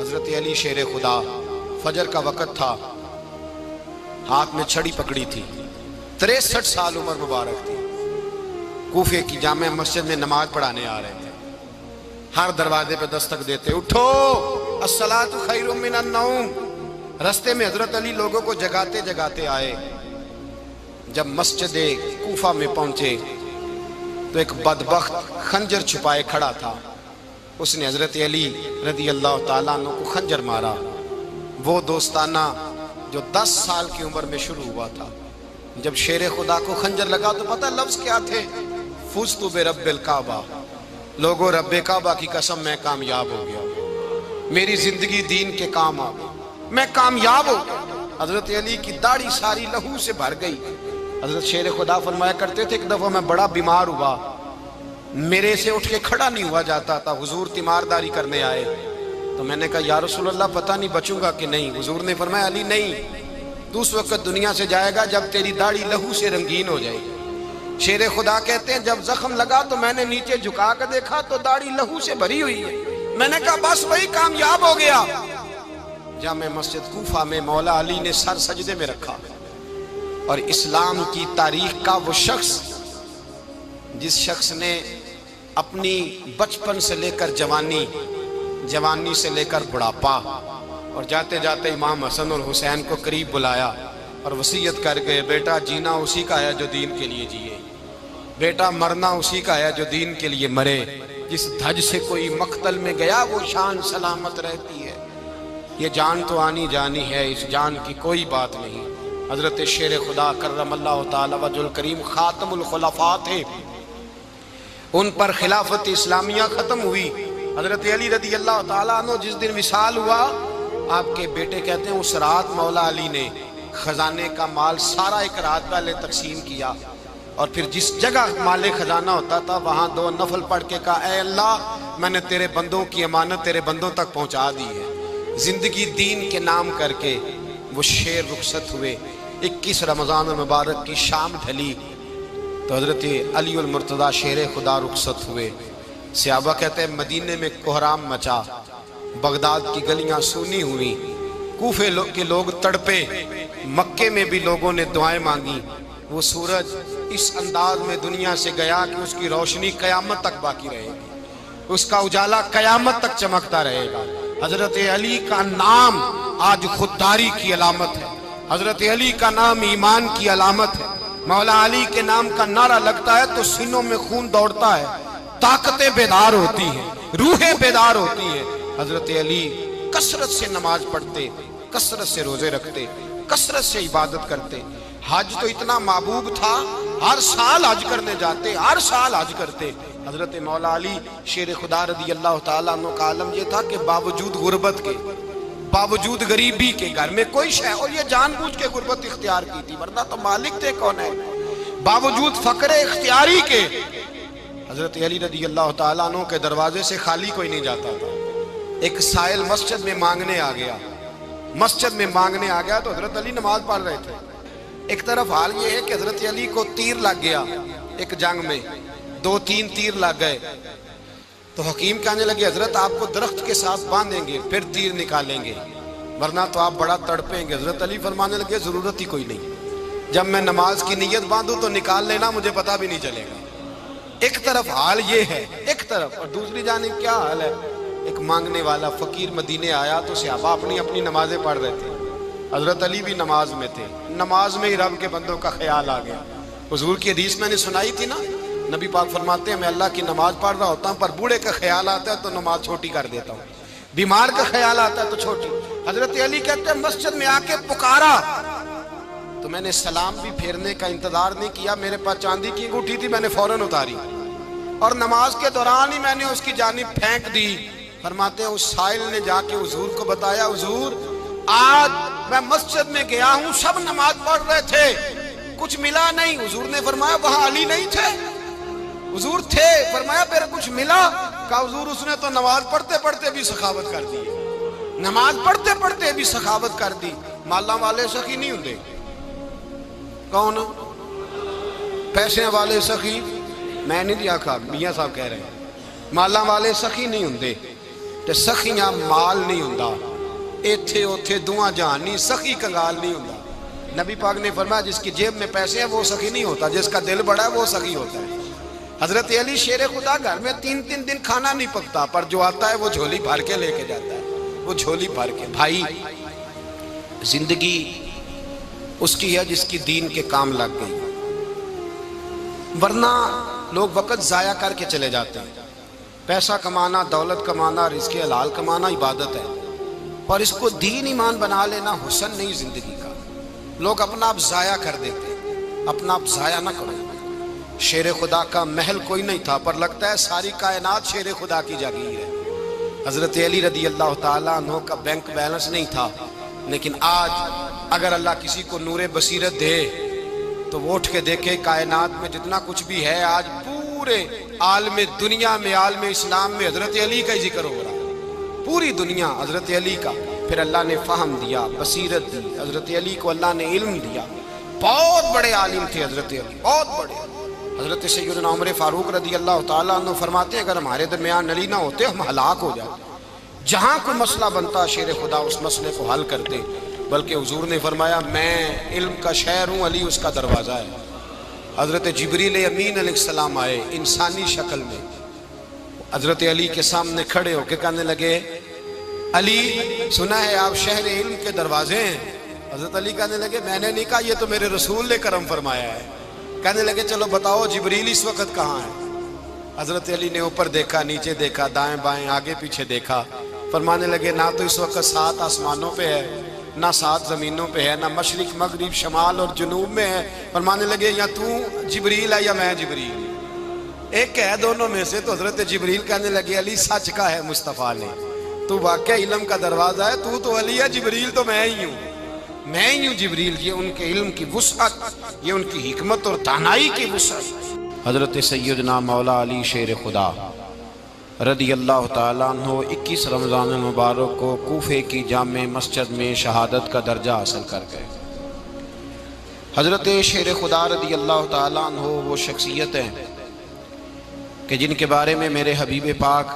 حضرت علی شیر خدا، فجر کا وقت تھا، ہاتھ میں چھڑی پکڑی تھی، 63 سال عمر مبارک تھی، کوفے کی جامع مسجد میں نماز پڑھانے آ رہے تھے۔ ہر دروازے پہ دستک دیتے، اٹھو الصلاۃ خیر من النوم۔ رستے میں حضرت علی لوگوں کو جگاتے جگاتے آئے۔ جب مسجد کوفہ میں پہنچے تو ایک بدبخت خنجر چھپائے کھڑا تھا، اس نے حضرت علی رضی اللہ تعالیٰ عنہ کو خنجر مارا۔ وہ دوستانہ جو 10 سال کی عمر میں شروع ہوا تھا، جب شیر خدا کو خنجر لگا تو پتہ لفظ کیا تھے؟ فزت برب الکعبہ، لوگوں رب کعبہ کی قسم میں کامیاب ہو گیا، میری زندگی دین کے کام آ گئی، میں کامیاب ہو گیا۔ حضرت علی کی داڑھی ساری لہو سے بھر گئی۔ حضرت شیر خدا فرمایا کرتے تھے، ایک دفعہ میں بڑا بیمار ہوا، میرے سے اٹھ کے کھڑا نہیں ہوا جاتا تھا، حضور تیمارداری کرنے آئے تو میں نے کہا یا رسول اللہ پتہ نہیں بچوں گا کہ نہیں۔ حضور نے فرمایا علی نہیں، تو اس وقت دنیا سے جائے گا جب تیری داڑھی لہو سے رنگین ہو جائے گی۔ شیر خدا کہتے ہیں جب زخم لگا تو میں نے نیچے جھکا کر دیکھا تو داڑھی لہو سے بھری ہوئی ہے، میں نے کہا بس وہی کامیاب ہو گیا۔ جامع مسجد کوفہ میں مولا علی نے سر سجدے میں رکھا، اور اسلام کی تاریخ کا وہ شخص جس شخص نے اپنی بچپن سے لے کر جوانی، جوانی سے لے کر بڑھاپا، اور جاتے جاتے امام حسن اور حسین کو قریب بلایا اور وصیت کر گئے، بیٹا جینا اسی کا ہے جو دین کے لیے جیے، بیٹا مرنا اسی کا ہے جو دین کے لیے مرے، جس دھج سے کوئی مقتل میں گیا وہ شان سلامت رہتی ہے، یہ جان تو آنی جانی ہے، اس جان کی کوئی بات نہیں۔ حضرت شیر خدا کرم اللہ تعالی وجہ الکریم خاتم الخلفاء تھے، ان پر خلافت اسلامیہ ختم ہوئی۔ حضرت علی رضی اللہ تعالیٰ عنہ جس دن وصال ہوا، آپ کے بیٹے کہتے ہیں اس رات مولا علی نے خزانے کا مال سارا ایک رات پہلے تقسیم کیا، اور پھر جس جگہ مال خزانہ ہوتا تھا وہاں 2 نفل پڑھ کے کہا اے اللہ میں نے تیرے بندوں کی امانت تیرے بندوں تک پہنچا دی ہے۔ زندگی دین کے نام کر کے وہ شیر رخصت ہوئے۔ 21 رمضان المبارک کی شام ڈھلی تو حضرت علی المرتضیٰ شیر خدا رخصت ہوئے۔ صحابہ کہتے ہیں مدینے میں کوہرام مچا، بغداد کی گلیاں سونی ہوئی، کوفے کے لوگ تڑپے، مکے میں بھی لوگوں نے دعائیں مانگی۔ وہ سورج اس انداز میں دنیا سے گیا کہ اس کی روشنی قیامت تک باقی رہے گی، اس کا اجالا قیامت تک چمکتا رہے گا۔ حضرت علی کا نام آج خودداری کی علامت ہے، حضرت علی کا نام ایمان کی علامت ہے۔ مولا علی کے نام کا نعرہ لگتا ہے تو سینوں میں خون دوڑتا ہے، طاقتیں بیدار ہوتی ہیں، روحیں بیدار ہوتی ہیں۔ حضرت علی کثرت سے نماز پڑھتے، کثرت سے روزے رکھتے، کثرت سے عبادت کرتے۔ حج تو اتنا محبوب تھا، ہر سال حج کرنے جاتے، ہر سال حج کرتے۔ حضرت مولا علی شیر خدا رضی اللہ تعالیٰ عنہ کا عالم یہ تھا کہ باوجود غربت کے، باوجود غریبی کے، گھر میں کوئی شے، اور یہ جان بوجھ کے غربت اختیار کی تھی ورنہ تو مالک تھے کون ہے، باوجود فقر اختیاری کے حضرت علی رضی اللہ تعالیٰ عنہ کے دروازے سے خالی کوئی نہیں جاتا تھا۔ ایک سائل مسجد میں مانگنے آ گیا، مسجد میں مانگنے آ گیا تو حضرت علی نماز پڑھ رہے تھے۔ ایک طرف حال یہ ہے کہ حضرت علی کو تیر لگ گیا، ایک جنگ میں 2-3 تیر لگ گئے تو حکیم کہنے لگے حضرت آپ کو درخت کے ساتھ باندھیں گے پھر تیر نکالیں گے ورنہ تو آپ بڑا تڑپیں گے۔ حضرت علی فرمانے لگے ضرورت ہی کوئی نہیں، جب میں نماز کی نیت باندھوں تو نکال لینا، مجھے پتہ بھی نہیں چلے گا۔ ایک طرف حال یہ ہے، ایک طرف، اور دوسری جانب کیا حال ہے؟ ایک مانگنے والا فقیر مدینے آیا تو صحابہ اپنی اپنی نمازیں پڑھ رہے تھے، حضرت علی بھی نماز میں تھے، نماز میں ہی رب کے بندوں کا خیال آ گیا۔ حضور کی حدیث میں نے سنائی تھی نا، نبی پاک فرماتے ہیں میں اللہ کی نماز پڑھ رہا ہوتا ہوں پر بوڑھے کا خیال آتا ہے تو نماز چھوٹی کر دیتا ہوں، بیمار کا خیال آتا ہے تو چھوٹی۔ حضرت علی کہتے ہیں مسجد میں آ کے پکارا تو میں نے سلام بھی پھیرنے کا انتظار نہیں کیا، میرے پاس چاندی کی انگوٹھی تھی، میں نے فوراً اتاری اور نماز کے دوران ہی میں نے اس کی جانب پھینک دی۔ فرماتے ہیں اس سائل نے جا کے حضور کو بتایا حضور آج میں مسجد میں گیا ہوں، سب نماز پڑھ رہے تھے، کچھ ملا نہیں۔ حضور نے فرمایا وہاں علی نہیں تھے؟ حضور تھے۔ فرمایا پھر کچھ ملا؟ کہا حضور اس نے تو نماز پڑھتے پڑھتے بھی سخاوت کر دی، نماز پڑھتے پڑھتے بھی سخاوت کر دی۔ مالاں والے سخی نہیں ہوندے، کون؟ پیسے والے سخی، میں نہیں دیا کھا، میاں صاحب کہہ رہے ہیں مالاں والے سخی نہیں ہوندے، تے سخیاں مال نہیں ہوندا، ایتھے اوتھے دعا جہان نہیں، سخی کنگال نہیں ہوندا۔ نبی پاک نے فرمایا جس کی جیب میں پیسے ہیں وہ سخی نہیں ہوتا، جس کا دل بڑا ہے وہ سخی ہوتا ہے۔ حضرت علی شیر خدا گھر میں 3 دن کھانا نہیں پکتا، پر جو آتا ہے وہ جھولی بھر کے لے کے جاتا ہے، وہ جھولی بھر کے۔ بھائی زندگی اس کی ہے جس کی دین کے کام لگ گئی، ورنہ لوگ وقت ضائع کر کے چلے جاتے ہیں۔ پیسہ کمانا، دولت کمانا، رزق حلال کمانا عبادت ہے، پر اس کو دین ایمان بنا لینا حسن نہیں زندگی کا۔ لوگ اپنا آپ ضائع کر دیتے، اپنا آپ ضائع نہ کرو۔ شیر خدا کا محل کوئی نہیں تھا، پر لگتا ہے ساری کائنات شیر خدا کی جاگیر ہے۔ حضرت علی رضی اللہ تعالیٰ عنہ کا بینک بیلنس نہیں تھا، لیکن آج اگر اللہ کسی کو نور بصیرت دے تو وہ اٹھ کے دیکھے کائنات میں جتنا کچھ بھی ہے، آج پورے عالم دنیا میں، عالم اسلام میں حضرت علی کا ہی ذکر ہو رہا ہے، پوری دنیا حضرت علی کا۔ پھر اللہ نے فہم دیا، بصیرت دی، حضرت علی کو اللہ نے علم دیا۔ بہت بڑے عالم تھے حضرت علی، بہت بڑے۔ حضرت سیدنا عمر فاروق رضی اللہ تعالیٰ عنہ فرماتے ہیں اگر ہمارے درمیان علی نہ ہوتے ہم ہلاک ہو جاتے، جہاں کوئی مسئلہ بنتا شیر خدا اس مسئلے کو حل کرتے، بلکہ حضور نے فرمایا میں علم کا شہر ہوں، علی اس کا دروازہ ہے۔ حضرت جبریل امین علیہ السلام آئے انسانی شکل میں، حضرت علی کے سامنے کھڑے ہو کے کہنے لگے علی سنا ہے آپ شہر علم کے دروازے ہیں۔ حضرت علی کہنے لگے میں نے نہیں کہا، یہ تو میرے رسول نے کرم فرمایا ہے۔ کہنے لگے چلو بتاؤ جبریل اس وقت کہاں ہے؟ حضرت علی نے اوپر دیکھا، نیچے دیکھا، دائیں بائیں، آگے پیچھے دیکھا، فرمانے لگے نہ تو اس وقت 7 آسمانوں پہ ہے، نہ 7 زمینوں پہ ہے، نہ مشرق مغرب شمال اور جنوب میں ہے۔ فرمانے لگے یا تو جبریل ہے یا میں جبریل، ایک ہے دونوں میں سے۔ تو حضرت جبریل کہنے لگے علی سچ کا ہے مصطفیٰ نے، تو واقعہ علم کا دروازہ ہے، تو علی ہے، جبریل تو میں ہی ہوں، میں ہی ہوں جبریل۔ یہ ان کے علم کی وسعت، یہ ان کی حکمت اور دانائی کی وسعت۔ حضرت سیدنا مولا علی شیر خدا رضی اللہ تعالیٰ عنہ 21 رمضان المبارک کو کوفے کی جامع مسجد میں شہادت کا درجہ حاصل کر گئے۔ حضرت شیر خدا رضی اللہ تعالیٰ عنہ وہ شخصیت ہیں کہ جن کے بارے میں میرے حبیب پاک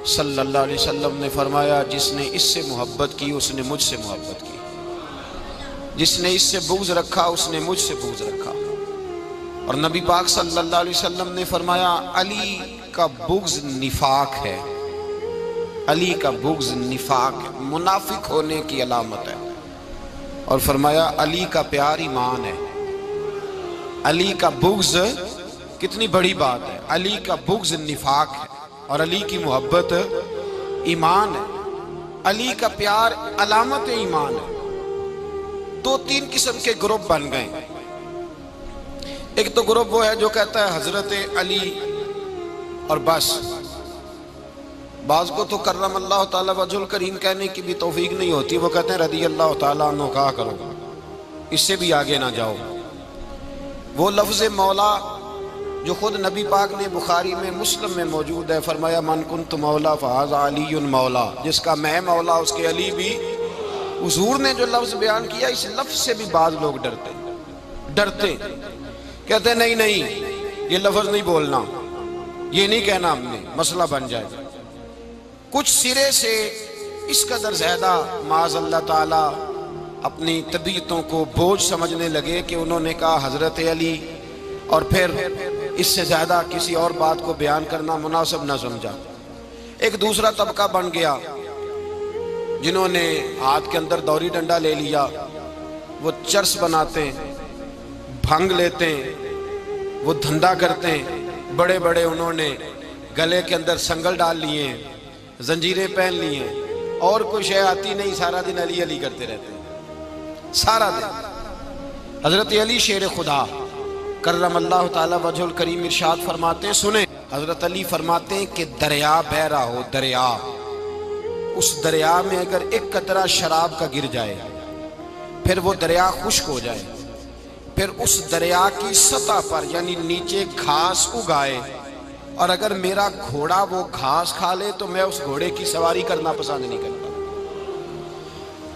صلی اللہ علیہ وسلم نے فرمایا جس نے اس سے محبت کی اس نے مجھ سے محبت کی، جس نے اس سے بغض رکھا اس نے مجھ سے بغض رکھا۔ اور نبی پاک صلی اللہ علیہ وسلم نے فرمایا علی کا بغض نفاق ہے، علی کا بغض نفاق ہے، منافق ہونے کی علامت ہے۔ اور فرمایا علی کا پیار ایمان ہے، علی کا بغض کتنی بڑی بات ہے، علی کا بغض نفاق ہے اور علی کی محبت ایمان ہے، علی کا پیار علامت ایمان ہے۔ 2-3 قسم کے گروپ بن گئے۔ ایک تو گروپ وہ ہے جو کہتا ہے حضرت علی اور بس، بعض کو تو کرم اللہ تعالیٰ وجہ الکریم کہنے کی بھی توفیق نہیں ہوتی، وہ کہتے ہیں رضی اللہ تعالیٰ عنہ کہا کرو، اس سے بھی آگے نہ جاؤ۔ وہ لفظ مولا جو خود نبی پاک نے بخاری میں مسلم میں موجود ہے، فرمایا من کنت مولا فہذا علی مولا، جس کا میں مولا اس کے علی بھی۔ حضور نے جو لفظ بیان کیا اس لفظ سے بھی بعض لوگ ڈرتے کہتے ہیں نہیں یہ لفظ نہیں بولنا، یہ نہیں کہنا، ہم نے مسئلہ بن جائے۔ کچھ سرے سے اس قدر زیادہ معاذ اللہ تعالی اپنی طبیعتوں کو بوجھ سمجھنے لگے کہ انہوں نے کہا حضرت علی، اور پھر اس سے زیادہ کسی اور بات کو بیان کرنا مناسب نہ سمجھا۔ ایک دوسرا طبقہ بن گیا جنہوں نے ہاتھ کے اندر دوری ڈنڈا لے لیا، وہ چرس بناتے ہیں، بھنگ لیتے ہیں، وہ دھندا کرتے ہیں، بڑے بڑے انہوں نے گلے کے اندر سنگل ڈال لیے ہیں، زنجیریں پہن لی ہیں، اور کوئی شے آتی نہیں، سارا دن علی علی کرتے رہتے ہیں سارا دن۔ حضرت علی شیر خدا کرم اللہ تعالیٰ وجہ الکریم ارشاد فرماتے ہیں، سنیں، حضرت علی فرماتے ہیں کہ دریا بہ رہا ہو، دریا، اس دریا میں اگر ایک قطرہ شراب کا گر جائے، پھر وہ دریا خشک ہو جائے، پھر اس دریا کی سطح پر یعنی نیچے گھاس اگائے، اور اگر میرا گھوڑا وہ گھاس کھا لے تو میں اس گھوڑے کی سواری کرنا پسند نہیں کرتا۔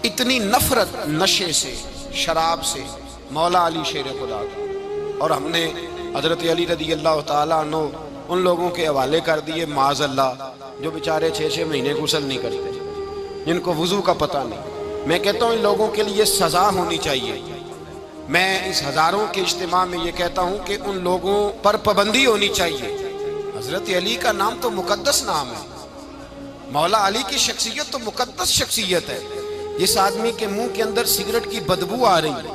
اتنی نفرت نشے سے، شراب سے مولا علی شیر خدا کا۔ اور ہم نے حضرت علی رضی اللہ تعالیٰ عنہ ان لوگوں کے حوالے کر دیے معاذ اللہ جو بیچارے 6 مہینے غسل نہیں کرتے، جن کو وضو کا پتہ نہیں۔ میں کہتا ہوں ان لوگوں کے لیے سزا ہونی چاہیے۔ میں اس ہزاروں کے اجتماع میں یہ کہتا ہوں کہ ان لوگوں پر پابندی ہونی چاہیے۔ حضرت علی کا نام تو مقدس نام ہے، مولا علی کی شخصیت تو مقدس شخصیت ہے۔ جس آدمی کے منہ کے اندر سگریٹ کی بدبو آ رہی ہے،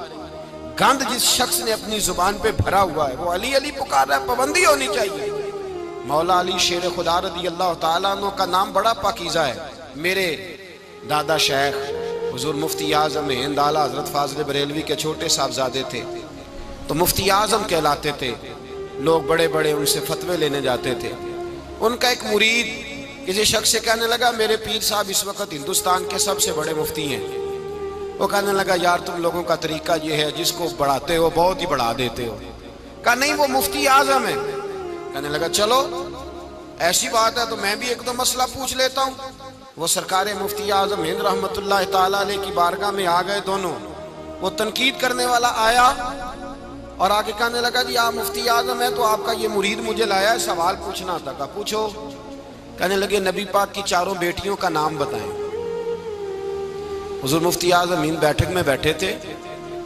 گند جس شخص نے اپنی زبان پہ بھرا ہوا ہے، وہ علی علی پکار رہا ہے، پابندی ہونی چاہیے۔ مولا علی شیر خدا رضی اللہ تعالیٰ عنہ کا نام بڑا پاکیزہ ہے۔ میرے دادا شیخ حضور مفتی اعظم ہند اعلیٰ حضرت فاضل بریلوی کے چھوٹے صاحبزادے تھے، تو مفتی اعظم کہلاتے تھے، لوگ بڑے بڑے ان سے فتوے لینے جاتے تھے۔ ان کا ایک مرید کسی شخص سے کہنے لگا میرے پیر صاحب اس وقت ہندوستان کے سب سے بڑے مفتی ہیں۔ وہ کہنے لگا یار تم لوگوں کا طریقہ یہ ہے، جس کو بڑھاتے ہو بہت ہی بڑھا دیتے ہو۔ کہا نہیں وہ مفتی اعظم ہے۔ کہنے لگا چلو ایسی بات ہے تو میں بھی ایک دو مسئلہ پوچھ لیتا ہوں۔ وہ سرکار مفتی اعظم ہند رحمت اللہ تعالیٰ علیہ کی بارگاہ میں آ گئے دونوں۔ وہ تنقید کرنے والا آیا اور آگے کہنے لگا جی آپ مفتی اعظم ہیں تو آپ کا یہ مرید مجھے لایا ہے، سوال پوچھنا تھا۔ کہا پوچھو۔ کہنے لگے نبی پاک کی 4 بیٹیوں کا نام بتائیں۔ حضور مفتی اعظم ہند بیٹھک میں بیٹھے تھے،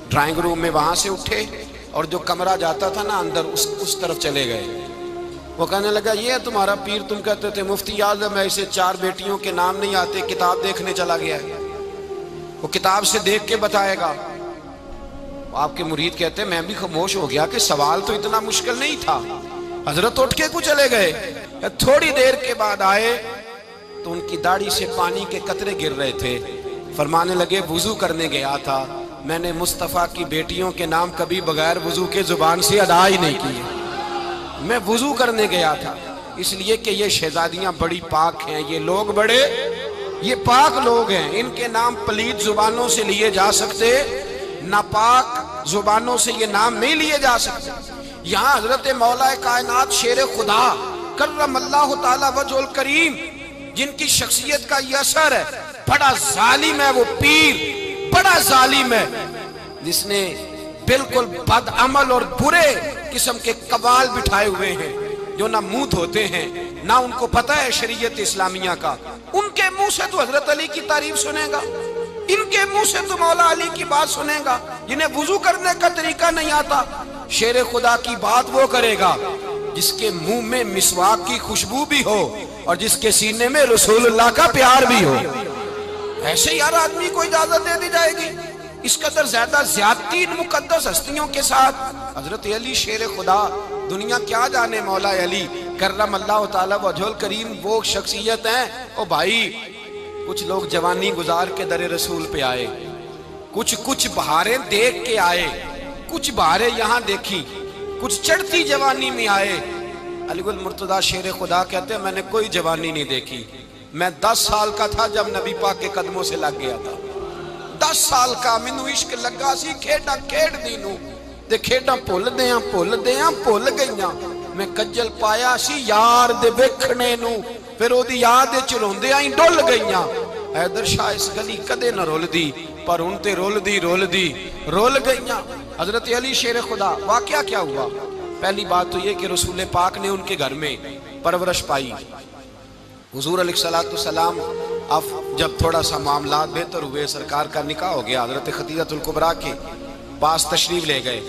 ڈرائنگ روم میں، وہاں سے اٹھے اور جو کمرہ جاتا تھا نا اندر اس طرف چلے گئے۔ وہ کہنے لگا یہ ہے تمہارا پیر، تم کہتے تھے مفتی اعظم ہے، اسے 4 بیٹیوں کے نام نہیں آتے، کتاب دیکھنے چلا گیا ہے، وہ کتاب سے دیکھ کے بتائے گا۔ آپ کے مرید کہتے ہیں میں بھی خاموش ہو گیا کہ سوال تو اتنا مشکل نہیں تھا۔ حضرت اٹھ کے کو چلے گئے، تھوڑی دیر کے بعد آئے تو ان کی داڑھی سے پانی کے قطرے گر رہے تھے۔ فرمانے لگے وضو کرنے گیا تھا، میں نے مصطفیٰ کی بیٹیوں کے نام کبھی بغیر وضو کے زبان سے ادا ہی نہیں کیے، میں وضو کرنے گیا تھا، اس لیے کہ یہ شہزادیاں بڑی پاک ہیں، یہ لوگ بڑے یہ پاک لوگ ہیں، ان کے نام پلید زبانوں سے لیے جا سکتے، ناپاک زبانوں سے یہ نام نہیں لیے جا سکتے۔ یہاں حضرت مولا کائنات شیر خدا کرم اللہ تعالی وجہ الکریم جن کی شخصیت کا یہ اثر ہے، بڑا ظالم ہے وہ پیر، بڑا ظالم ہے جس نے بالکل بد عمل اور برے قسم کے قوال بٹھائے ہوئے ہیں، جو نہ منہ دھوتے ہیں نہ ان کو پتہ ہے شریعت اسلامیہ کا۔ ان کے منہ سے تو حضرت علی کی تعریف سنے گا، ان کے منہ سے تو مولا علی کی بات سنے گا، جنہیں وضو کرنے کا طریقہ نہیں آتا۔ شیر خدا کی بات وہ کرے گا جس کے منہ میں مسواک کی خوشبو بھی ہو اور جس کے سینے میں رسول اللہ کا پیار بھی ہو۔ ایسے یار آدمی کو اجازت دے دی جائے گی؟ اس قدر زیادہ زیادتی ان مقدس ہستیوں کے ساتھ۔ حضرت علی شیر خدا، دنیا کیا جانے مولا علی کرم اللہ تعالی وجہ الکریم وہ شخصیت ہیں۔ او بھائی کچھ لوگ جوانی گزار کے در رسول پہ آئے، کچھ بہاریں دیکھ کے آئے، کچھ بہاریں یہاں دیکھی، کچھ چڑھتی جوانی میں آئے۔ علی گل مرتضیٰ شیر خدا کہتے ہیں میں نے کوئی جوانی نہیں دیکھی، میں 10 سال کا تھا جب نبی پاک کے قدموں سے لگ گیا تھا، 10 سال کا مینوں عشق لگا سی، کھیڈاں کھیڈ دی نوں تے کھیڈاں بھول گئیاں، میں کجل پایا سی یار دے ویکھنے نوں، پھر او دی یاد وچ روندیاں ہی ڈل گئیاں۔ حیدر شاہ اس گلی کدے نہ رول دی، پر ہن تے رول دی رول گئیاں۔ حضرت علی شیر خدا، واقعہ کیا ہوا؟ پہلی بات تو یہ کہ رسول پاک نے ان کے گھر میں پرورش پائی۔ حضور علیہ الصلوۃ والسلام اب جب تھوڑا سا معاملات بہتر ہوئے، سرکار کا نکاح ہو گیا، حضرت خدیجہ الکبریٰ کے پاس تشریف لے گئے،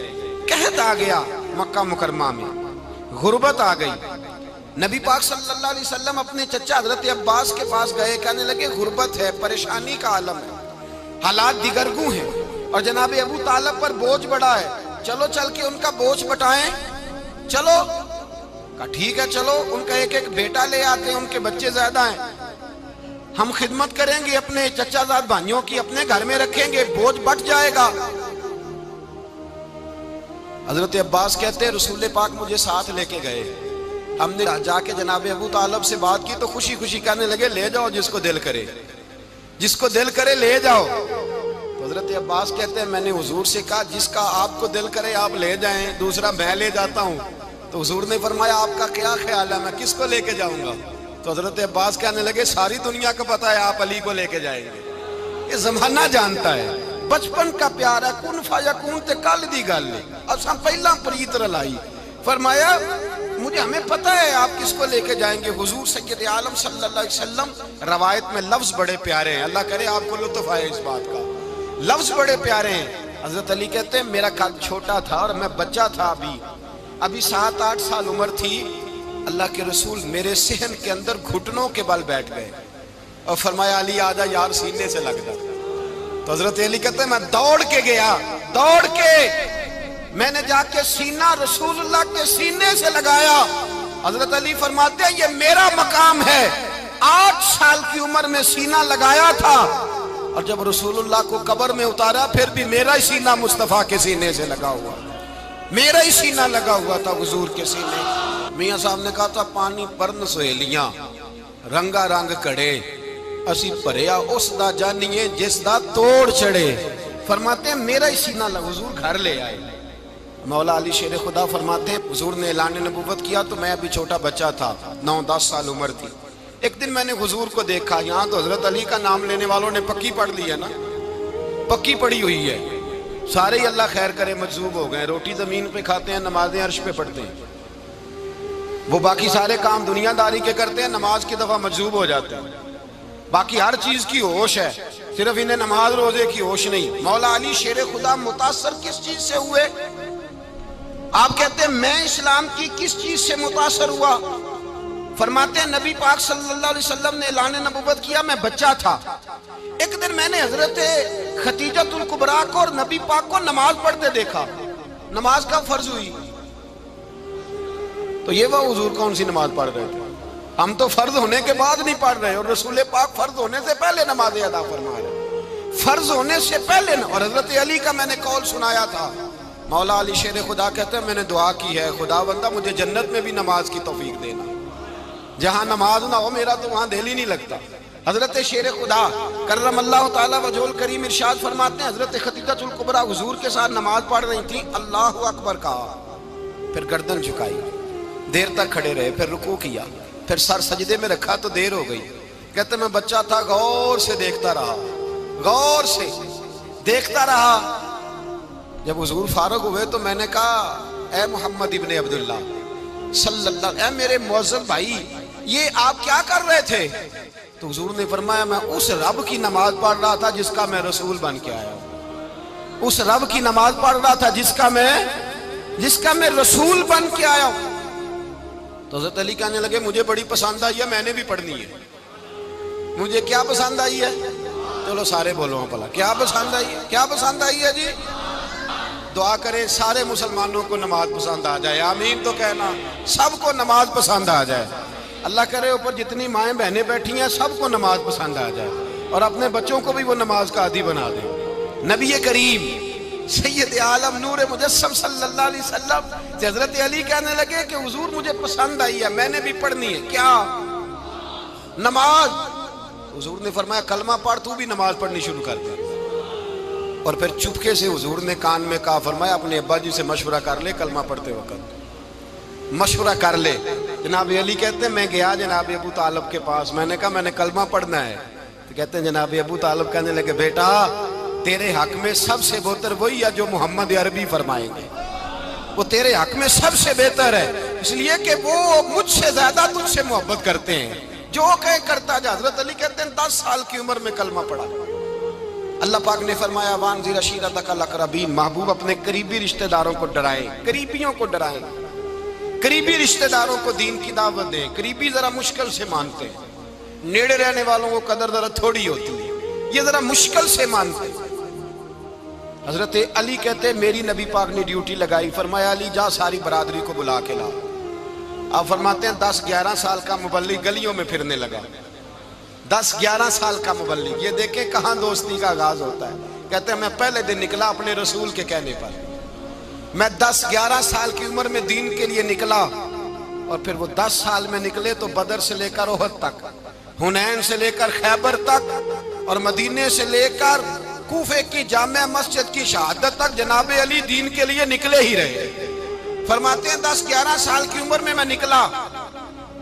قحط آ گیا مکہ مکرمہ میں، غربت آ گئی۔ نبی پاک صلی اللہ علیہ وسلم اپنے چچا حضرت عباس کے پاس گئے، کہنے لگے غربت ہے، پریشانی کا عالم ہے، حالات دیگرگوں ہیں اور جناب ابو طالب پر بوجھ بڑا ہے، چلو چل کے ان کا بوجھ بٹائیں۔ چلو کہا ٹھیک ہے، چلو ان کا ایک بیٹا لے آتے ہیں، ان کے بچے زیادہ ہیں، ہم خدمت کریں گے اپنے چچا زاد بھائیوں کی، اپنے گھر میں رکھیں گے، بوجھ بٹ جائے گا۔ حضرت عباس کہتے ہیں رسول پاک مجھے ساتھ لے کے گئے، ہم نے جا کے جناب ابو طالب سے بات کی تو خوشی خوشی کہنے لگے لے جاؤ جس کو دل کرے، جس کو دل کرے لے جاؤ۔ تو حضرت عباس کہتے ہیں میں نے حضور سے کہا جس کا آپ کو دل کرے آپ لے جائیں، دوسرا میں لے جاتا ہوں۔ تو حضور نے فرمایا آپ کا کیا خیال ہے، میں کس کو لے کے جاؤں گا؟ تو حضرت عباس کہنے لگے ساری دنیا کو پتا ہے آپ علی کو لے کے جائیں گے، یہ زمانہ جانتا ہے، بچپن کا پیار ہے، کن فیکون تے کل دی گل ہے، اساں پہلا پریت رلائی۔ فرمایا مجھے فرماتے ہمیں پتہ ہے آپ کس کو لے کے جائیں گے، حضور سید عالم صلی اللہ علیہ وسلم۔ روایت میں لفظ بڑے پیارے ہیں، اللہ کرے آپ کو لطف آئے اس بات کا، لفظ بڑے پیارے ہیں۔ حضرت علی کہتے ہیں میرا قد چھوٹا تھا اور میں بچہ تھا، ابھی 7-8 سال عمر تھی، اللہ کے رسول میرے صحن کے اندر گھٹنوں کے بل بیٹھ گئے اور فرمایا علی آجا یار سینے سے لگ جا۔ تو حضرت علی کہتے ہیں میں دوڑ کے گیا، دوڑ کے میں نے جا کے سینہ رسول اللہ کے سینے سے لگایا۔ حضرت علی فرماتے ہیں یہ میرا مقام ہے، 8 سال کی عمر میں سینہ لگایا تھا، اور جب رسول اللہ کو قبر میں اتارا پھر بھی میرا ہی سینہ مصطفیٰ کے سینے سے لگا ہوا، میرا ہی سینہ لگا ہوا تھا حضور کے سینے۔ میاں صاحب نے کہا تھا پانی پرن سہیلیاں رنگا رنگ کڑے، اسی پریا اس دا جانیے جس دا توڑ چڑھے۔ فرماتے ہیں میرا ہی سینہ لگا، حضور گھر لے آئے۔ مولا علی شیر خدا فرماتے ہیں حضور نے اعلان نبوت کیا تو میں ابھی چھوٹا بچہ تھا، 9-10 سال عمر تھی۔ ایک دن میں نے حضور کو دیکھا، یہاں تو حضرت علی کا نام لینے والوں نے پکی پڑھ لی ہے نا، پکی پڑھی ہوئی ہے، سارے ہی اللہ خیر کرے مجذوب ہو گئے، روٹی زمین پہ کھاتے ہیں، نمازیں عرش پہ پڑھتے ہیں، وہ باقی سارے کام دنیا داری کے کرتے ہیں، نماز کی دفعہ مجذوب ہو جاتے ہیں، باقی ہر چیز کی ہوش ہے، صرف انہیں نماز روزے کی ہوش نہیں۔ مولا علی شیر خدا متاثر کس چیز سے ہوئے؟ آپ کہتے ہیں میں اسلام کی کس چیز سے متاثر ہوا؟ فرماتے ہیں نبی پاک صلی اللہ علیہ وسلم نے اعلان نبوت کیا، میں بچہ تھا، ایک دن میں نے حضرت خدیجۃ الکبریٰ کو اور نبی پاک کو نماز پڑھتے دیکھا۔ نماز کا فرض ہوئی تو یہ وہ حضور کون سی نماز پڑھ رہے تھے؟ ہم تو فرض ہونے کے بعد نہیں پڑھ رہے، اور رسول پاک فرض ہونے سے پہلے نماز ادا فرما رہے، فرض ہونے سے پہلے۔ اور حضرت علی کا میں نے قول سنایا تھا، مولا علی شیر خدا کہتے ہیں میں نے دعا کی ہے خدا بندہ مجھے جنت میں بھی نماز کی توفیق دینا، جہاں نماز نہ ہو میرا تو وہاں دل ہی نہیں لگتا۔ حضرت شیر خدا کرم اللہ تعالیٰ وجہہ الکریم ارشاد فرماتے ہیں حضرت خدیجۃ الکبریٰ حضور کے ساتھ نماز پڑھ رہی تھیں، اللہ اکبر کہا، پھر گردن جھکائی، دیر تک کھڑے رہے، پھر رکوع کیا، پھر سر سجدے میں رکھا تو دیر ہو گئی۔ کہتے میں بچہ تھا، غور سے دیکھتا رہا، غور سے دیکھتا رہا۔ جب حضور فارغ ہوئے تو میں نے کہا اے محمد ابن عبداللہ صلی اللہ، اے میرے معزز بھائی یہ آپ کیا کر رہے تھے؟ تو حضور نے فرمایا میں اس رب کی نماز پڑھ رہا تھا جس کا میں رسول بن کے آیا ہوں، اس رب کی نماز پڑھ رہا تھا جس کا میں رسول بن کے آیا ہوں۔ تو حضرت علی کہنے لگے مجھے بڑی پسند آئی ہے، میں نے بھی پڑھنی ہے۔ مجھے کیا پسند آئی ہے؟ چلو سارے بولو پلا، کیا پسند آئی ہے؟ کیا پسند آئی ہے جی؟ دعا کرے سارے مسلمانوں کو نماز پسند آ جائے، آمین تو کہنا، سب کو نماز پسند آ جائے۔ اللہ کرے اوپر جتنی مائیں بہنیں بیٹھی ہیں سب کو نماز پسند آ جائے، اور اپنے بچوں کو بھی وہ نماز کا عادی بنا دیں۔ نبی کریم سید عالم نور مجسم صلی اللہ علیہ وسلم سے حضرت علی کہنے لگے کہ حضور مجھے پسند آئی ہے، میں نے بھی پڑھنی ہے۔ کیا؟ نماز۔ حضور نے فرمایا کلمہ پڑھ، تو بھی نماز پڑھنی شروع کر دے۔ اور پھر چپکے سے حضور نے کان میں کہا، فرمایا اپنے ابا جی سے مشورہ کر لے، کلمہ پڑھتے وقت مشورہ کر لے۔ جناب علی کہتے ہیں میں گیا جناب ابو طالب کے پاس، میں نے کہا میں نے کلمہ پڑھنا ہے، تو کہتے ہیں جناب ابو طالب کہنے لگے بیٹا تیرے حق میں سب سے بہتر وہی ہے جو محمد عربی فرمائیں گے، وہ تیرے حق میں سب سے بہتر ہے، اس لیے کہ وہ مجھ سے زیادہ تجھ سے محبت کرتے ہیں، جو کہے کرتا جا۔ حضرت علی کہتے ہیں 10 سال کی عمر میں کلمہ پڑھا۔ اللہ پاک نے فرمایا وانذر عشیرتک الاقربین، محبوب اپنے قریبی رشتہ داروں کو ڈرائیں، قریبیوں کو ڈرائیں، قریبی رشتہ داروں کو دین کی دعوت دیں۔ قریبی ذرا مشکل سے مانتے ہیں، نیڑے رہنے والوں کو قدر ذرا تھوڑی ہوتی ہے، یہ ذرا مشکل سے مانتے ہیں۔ حضرت علی کہتے ہیں میری نبی پاک نے ڈیوٹی لگائی، فرمایا علی جا ساری برادری کو بلا کے لا۔ آپ فرماتے ہیں 10-11 سال کا مبلغ گلیوں میں پھرنے لگا، 10-11 سال کا مبلغ، یہ دیکھیں کہاں دوستی کا آغاز ہوتا ہے۔ کہتے ہیں میں پہلے دن نکلا اپنے رسول کے کہنے پر، میں 10-11 سال کی عمر میں دین کے لیے نکلا، اور پھر وہ 10 سال میں نکلے تو بدر سے لے کر احد تک، حنین سے لے کر خیبر تک، اور مدینے سے لے کر کوفے کی جامع مسجد کی شہادت تک جناب علی دین کے لیے نکلے ہی رہے۔ فرماتے ہیں 10-11 سال کی عمر میں نکلا،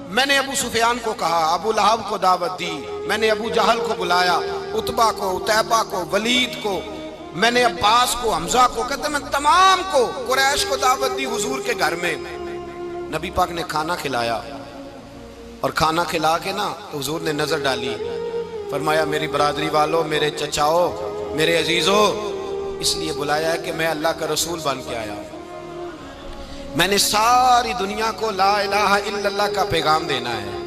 میں نے ابو سفیان کو کہا، ابو لہب کو دعوت دی، میں نے ابو جہل کو بلایا، عتبہ کو، عتیبہ کو، ولید کو، میں نے عباس کو، حمزہ کو، کہتے میں تمام کو قریش کو دعوت دی حضور کے گھر میں۔ نبی پاک نے کھانا کھلایا، اور کھانا کھلا کے نا حضور نے نظر ڈالی، فرمایا میری برادری والوں، میرے چچاؤ، میرے عزیزو، اس لیے بلایا ہے کہ میں اللہ کا رسول بن کے آیا ہوں، میں نے ساری دنیا کو لا الہ الا اللہ کا پیغام دینا ہے،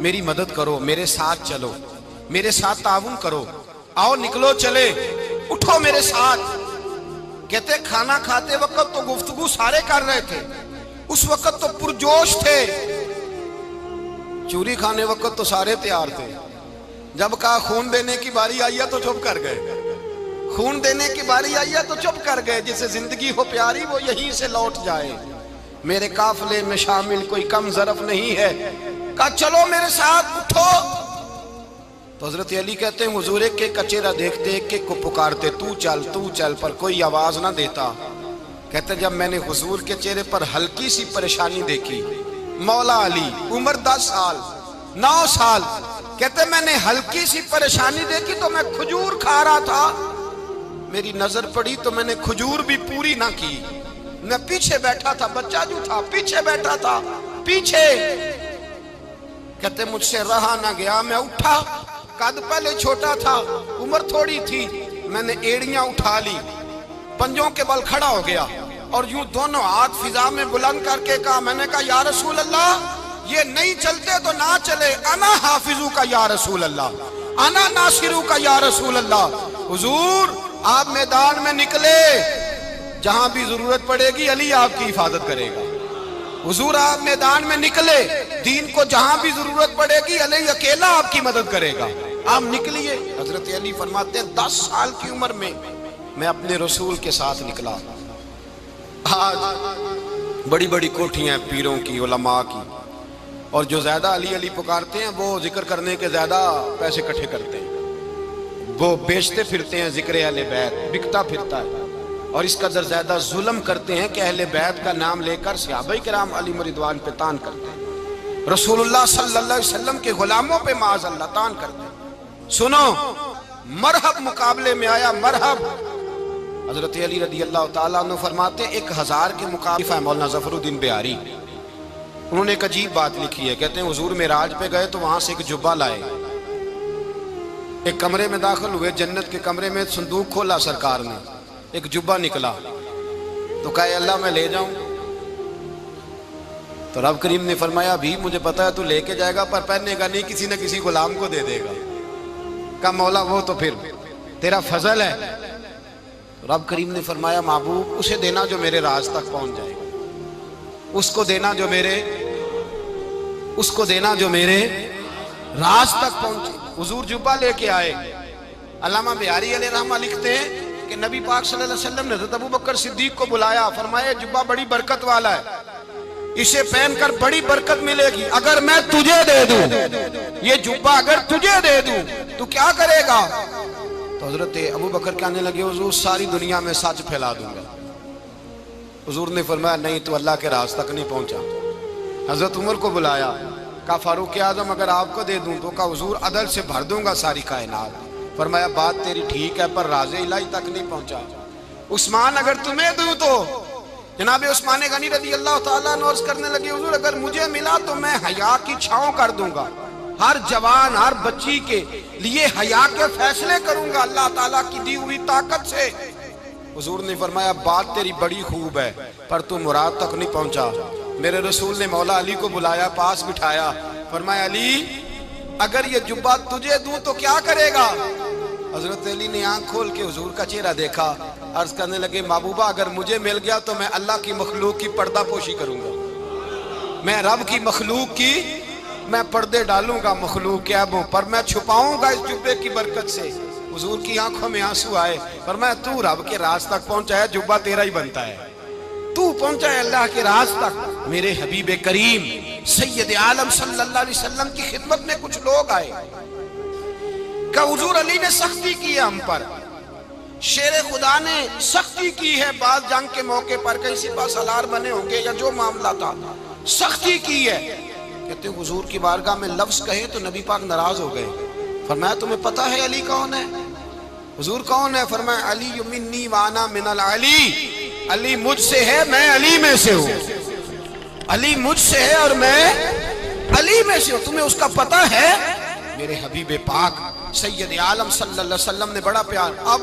میری مدد کرو، میرے ساتھ چلو، میرے ساتھ تعاون کرو، آؤ نکلو چلے، اٹھو میرے ساتھ۔ کہتے کھانا کھاتے وقت تو گفتگو سارے کر رہے تھے، اس وقت تو پرجوش تھے، چوری کھانے وقت تو سارے تیار تھے، جب کہا خون دینے کی باری آئی ہے تو چپ کر گئے، خون دینے کی باری آئی ہے تو چپ کر گئے، جسے زندگی ہو پیاری وہ یہیں سے لوٹ جائے، میرے قافلے میں شامل کوئی کم ظرف نہیں ہے، کہا چلو میرے ساتھ اٹھو۔ تو حضرت علی کہتے ہیں حضور ایک ایک کا چہرہ دیکھتے، ایک ایک کو پکارتے، تو چل، پر کوئی آواز نہ دیتا۔ کہتے جب میں نے حضور کے چہرے پر ہلکی سی پریشانی دیکھی، مولا علی عمر 10 سال 9 سال، کہتے میں نے ہلکی سی پریشانی دیکھی تو میں کھجور کھا رہا تھا، میری نظر پڑی تو میں نے کھجور بھی پوری نہ کی، میں پیچھے بیٹھا تھا، بچہ جو تھا پیچھے بیٹھا تھا، پیچھے۔ کہتے مجھ سے رہا نہ گیا، میں اٹھا، قد پہلے چھوٹا تھا، عمر تھوڑی تھی، میں نے ایڑیاں اٹھا لی، پنجوں کے بل کھڑا ہو گیا، اور یوں دونوں ہاتھ فضا میں بلند کر کے کہا، میں نے کہا یا رسول اللہ یہ نہیں چلتے تو نہ چلے، انا حافظو کا یا رسول اللہ، انا ناصرو کا یا رسول اللہ۔ حضور آپ میدان میں نکلے، جہاں بھی ضرورت پڑے گی علی آپ کی حفاظت کرے گا، حضور آپ میدان میں نکلے، دین کو جہاں بھی ضرورت پڑے گی علی اکیلا آپ کی مدد کرے گا، آپ نکلیے۔ حضرت علی فرماتے ہیں 10 سال کی عمر میں میں اپنے رسول کے ساتھ نکلا۔ آج بڑی بڑی کوٹھیاں پیروں کی، علماء کی، اور جو زیادہ علی علی پکارتے ہیں وہ ذکر کرنے کے زیادہ پیسے اکٹھے کرتے ہیں، وہ بیچتے پھرتے ہیں ذکر اہل بیت، بکتا پھرتا ہے، اور اس قدر زیادہ ظلم کرتے ہیں کہ اہل بیت کا نام لے کر صحابہ کرام علی رضوان پہ تان کرتے ہیں، رسول اللہ صلی اللہ علیہ وسلم کے غلاموں پہ معاذ اللہ تان کرتے ہیں۔ سنو، مرحب مقابلے میں آیا، مرحب۔ حضرت علی رضی اللہ تعالیٰ عنہ فرماتے ہیں 1000 کے مقابلے مولانا ظفر الدین بہاری، انہوں نے ایک عجیب بات لکھی ہے، کہتے ہیں حضور معراج پہ گئے تو وہاں سے ایک جبہ لائے، ایک کمرے میں داخل ہوئے، جنت کے کمرے میں صندوق کھولا سرکار نے، ایک جبہ نکلا، تو کہا اے اللہ میں لے جاؤں؟ تو رب کریم نے فرمایا بھی مجھے پتا ہے تو لے کے جائے گا پر پہننے گا نہیں، کسی نہ کسی غلام کو دے دے گا۔ کہا مولا وہ تو پھر تیرا فضل ہے۔ رب کریم نے فرمایا محبوب اسے دینا جو میرے راز تک پہنچ جائے گا، اس کو دینا جو میرے راز تک پہنچے۔ حضور جبہ لے کے آئے۔ علامہ بہاری علیہ رحمہ لکھتے ہیں کہ نبی پاک صلی اللہ علیہ وسلم نے حضرت ابوبکر صدیق کو بلایا، فرمایا جبہ بڑی برکت والا ہے، اسے پہن کر بڑی برکت ملے گی، اگر میں تجھے دے دوں، یہ جبہ اگر تجھے دے دوں تو کیا کرے گا؟ تو حضرت ابوبکر کہنے لگے حضور ساری دنیا میں سچ پھیلا دوں گا۔ حضور نے فرمایا نہیں تو اللہ کے راز تک نہیں پہنچا۔ حضرت عمر کو بلایا، کہا فاروق اعظم اگر آپ کو دے دوں تو کہا حضور عدل سے بھر دوں گا ساری کائنات۔ فرمایا بات تیری ٹھیک ہے پر راز الہی تک نہیں پہنچا۔ عثمان اگر تمہیں دوں تو جناب عثمان غنی رضی اللہ تعالیٰ عنہ عرض کرنے لگے حضور اگر مجھے ملا تو میں حیا کی چھاؤں کر دوں گا، ہر جوان ہر بچی کے لیے حیا کے فیصلے کروں گا اللہ تعالیٰ کی دی ہوئی طاقت سے۔ حضور نے فرمایا بات تیری بڑی خوب ہے پر تو مراد تک نہیں پہنچا۔ میرے رسول نے مولا علی کو بلایا، پاس بٹھایا، فرمایا علی اگر یہ جبہ تجھے دوں تو کیا کرے گا؟ حضرت علی نے آنکھ کھول کے حضور کا چہرہ دیکھا، عرض کرنے لگے محبوبہ اگر مجھے مل گیا تو میں اللہ کی مخلوق کی پردہ پوشی کروں گا، میں رب کی مخلوق کی میں پردے ڈالوں گا مخلوق کے عیبوں پر، میں چھپاؤں گا اس جبے کی برکت سے۔ حضور کی آنکھوں میں آنسو آئے، فرمایا تو رب کے راز تک پہنچا ہے، جبہ تیرا ہی بنتا ہے، تو پہنچا ہے اللہ کے راز تک۔ میرے حبیب کریم سید عالم صلی اللہ علیہ وسلم کی خدمت میں کچھ لوگ آئے کہ حضور علی نے سختی کی ہے ہم پر، شیر خدا نے سختی کی ہے، بعض جنگ کے موقع پر کہیں سپہ سالار بنے ہوں گے یا جو معاملہ تھا سختی کی ہے۔ کہتے ہیں حضور کی بارگاہ میں لفظ کہے تو نبی پاک ناراض ہو گئے۔ فرمایا تمہیں پتا ہے علی کون ہے؟ حضور کون ہے؟ فرمایا علی منی وانا من العلی، علی مجھ سے ہے میں علی میں سے ہوں۔ علی مجھ سے ہے اور میں علی میں سے ہوں، تمہیں اس کا پتہ ہے؟ میرے حبیب پاک سید عالم صلی اللہ علیہ وسلم نے بڑا پیار. اب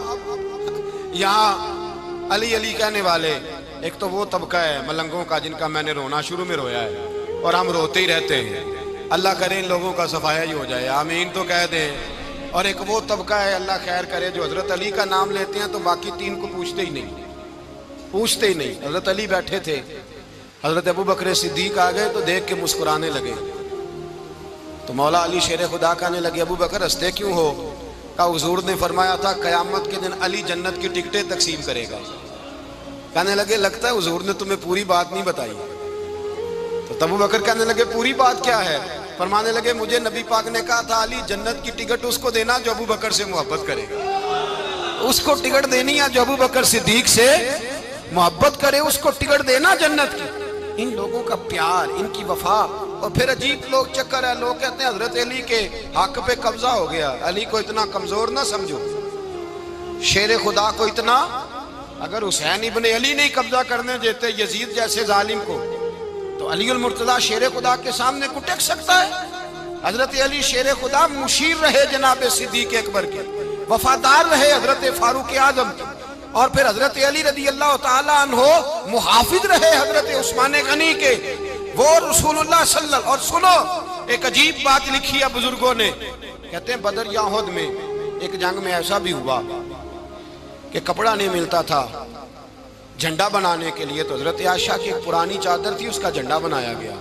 یہاں علی علی کہنے والے ایک تو وہ طبقہ ہے ملنگوں کا جن کا میں نے رونا شروع میں رویا ہے اور ہم روتے ہی رہتے ہیں. اللہ کرے ان لوگوں کا صفایا ہی ہو جائے، آمین تو کہہ دیں. اور ایک وہ طبقہ ہے اللہ خیر کرے جو حضرت علی کا نام لیتے ہیں تو باقی تین کو پوچھتے ہی نہیں. حضرت علی بیٹھے تھے، حضرت ابو بکر صدیق آ گئے تو دیکھ کے مسکرانے لگے. تو مولا علی شیر خدا کہنے لگے ابو بکر ہنستے کیوں ہو؟ کہا حضور نے فرمایا تھا قیامت کے دن علی جنت کی ٹکٹیں تقسیم کرے گا. کہنے لگے لگتا ہے حضور نے تمہیں پوری بات نہیں بتائی. تو ابو بکر کہنے لگے پوری بات کیا ہے؟ فرمانے لگے مجھے نبی پاک نے کہا تھا علی جنت کی ٹکٹ اس کو دینا جو ابو بکر سے محبت کرے گا. اس کو ٹکٹ دینی ہے جو ابو بکر صدیق سے محبت کرے، اس کو ٹکٹ دینا جنت کی. ان لوگوں کا پیار، ان کی وفا. اور پھر عجیب لوگ چکر ہے، لوگ کہتے ہیں حضرت علی کے حق پہ قبضہ ہو گیا. علی کو اتنا کمزور نہ سمجھو، شیر خدا کو اتنا. اگر حسین ابن علی نہیں قبضہ کرنے دیتے یزید جیسے ظالم کو تو علی المرتضیٰ شیر خدا کے سامنے کو ٹک سکتا ہے؟ حضرت علی شیر خدا مشیر رہے جناب صدیق اکبر کے، وفادار رہے حضرت فاروق اعظم کے، اور پھر حضرت علی رضی اللہ تعالیٰ عنہ محافظ رہے حضرت عثمان غنی کے. وہ رسول اللہ صلی اللہ. اور سنو ایک عجیب بات لکھی ہے بزرگوں نے، کہتے ہیں بدر یا احد میں ایک جنگ میں ایسا بھی ہوا کہ کپڑا نہیں ملتا تھا جھنڈا بنانے کے لیے، تو حضرت عائشہ کی ایک پرانی چادر تھی، اس کا جھنڈا بنایا گیا.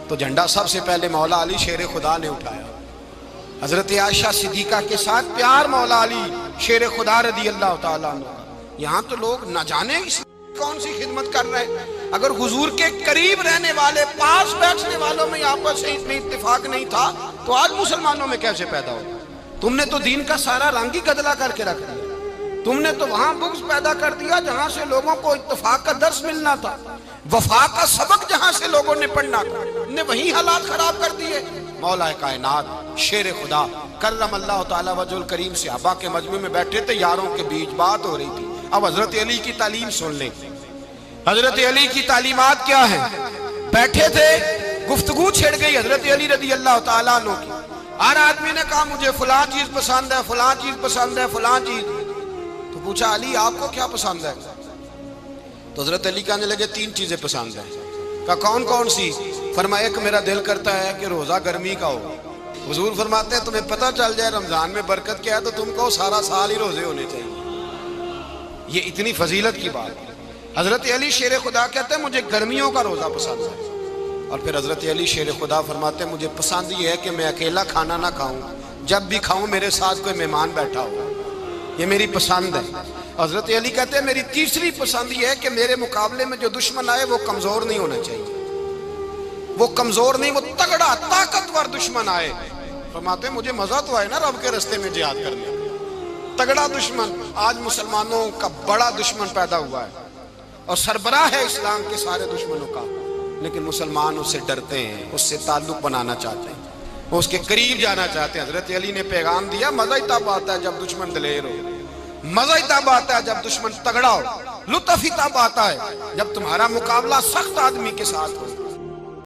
تو جھنڈا سب سے پہلے مولا علی شیر خدا نے اٹھایا. حضرت عائشہ صدیقہ کے ساتھ پیار مولا علی شیر خدا رضی اللہ تعالیٰ عنہ. یہاں تو لوگ نہ جانے کون سی خدمت کر رہے ہیں. اگر حضور کے قریب رہنے والے پاس بیٹھنے والوں میں آپس سے اتنی اتفاق نہیں تھا تو آج مسلمانوں میں کیسے پیدا ہو؟ تم نے تو دین کا سارا رنگ ہی گدلا کر کے رکھ دیا. تم نے تو وہاں بغض پیدا کر دیا جہاں سے لوگوں کو اتفاق کا درس ملنا تھا، وفا کا سبق جہاں سے لوگوں نے پڑھنا تھا، نے وہی حالات خراب کر دیے. مولا کائنات شیر خدا کرم اللہ تعالیٰ وجہ الکریم صحابہ کے مجمع میں بیٹھے تھے، یاروں کے بیچ بات ہو رہی تھی. اب حضرت علی کی تعلیم سن لیں. حضرت علی کی تعلیمات کیا ہیں؟ بیٹھے تھے، گفتگو چھڑ گئی حضرت علی رضی اللہ تعالیٰ عنہ کی. ہر آدمی نے کہا مجھے فلاں چیز پسند ہے، فلاں چیز پسند ہے، فلاں چیز. تو پوچھا علی آپ کو کیا پسند ہے؟ تو حضرت علی کہنے لگے تین چیزیں پسند ہیں. کہا کون کون سی؟ فرمایا کہ میرا دل کرتا ہے کہ روزہ گرمی کا ہو. حضور فرماتے ہیں تمہیں پتہ چل جائے رمضان میں برکت کیا ہے تو تم کو سارا سال ہی روزے ہونے چاہیے. یہ اتنی فضیلت کی بات. حضرت علی شیر خدا کہتے ہیں مجھے گرمیوں کا روزہ پسند ہے. اور پھر حضرت علی شیر خدا فرماتے ہیں مجھے پسند یہ ہے کہ میں اکیلا کھانا نہ کھاؤں، جب بھی کھاؤں میرے ساتھ کوئی مہمان بیٹھا ہو. یہ میری پسند ہے. حضرت علی کہتے ہیں میری تیسری پسند یہ ہے کہ میرے مقابلے میں جو دشمن آئے وہ کمزور نہیں ہونا چاہیے. وہ کمزور نہیں، وہ تگڑا طاقتور دشمن آئے. فرماتے ہیں مجھے مزہ تو آئے نا رب کے رستے میں جہاد کرنے. تگڑا دشمن. آج مسلمانوں کا بڑا دشمن پیدا ہوا ہے اور سربراہ ہے اسلام کے سارے دشمنوں کا، لیکن مسلمان اس سے ڈرتے ہیں، اس سے تعلق بنانا چاہتے ہیں، وہ اس کے قریب جانا چاہتے ہیں. حضرت علی نے پیغام دیا مزہ ہی تب آتا ہے جب دشمن دلیر ہو، مزہ ہی تب آتا ہے جب دشمن تگڑا ہو، لطف ہی تب آتا ہے جب تمہارا مقابلہ سخت آدمی کے ساتھ ہو.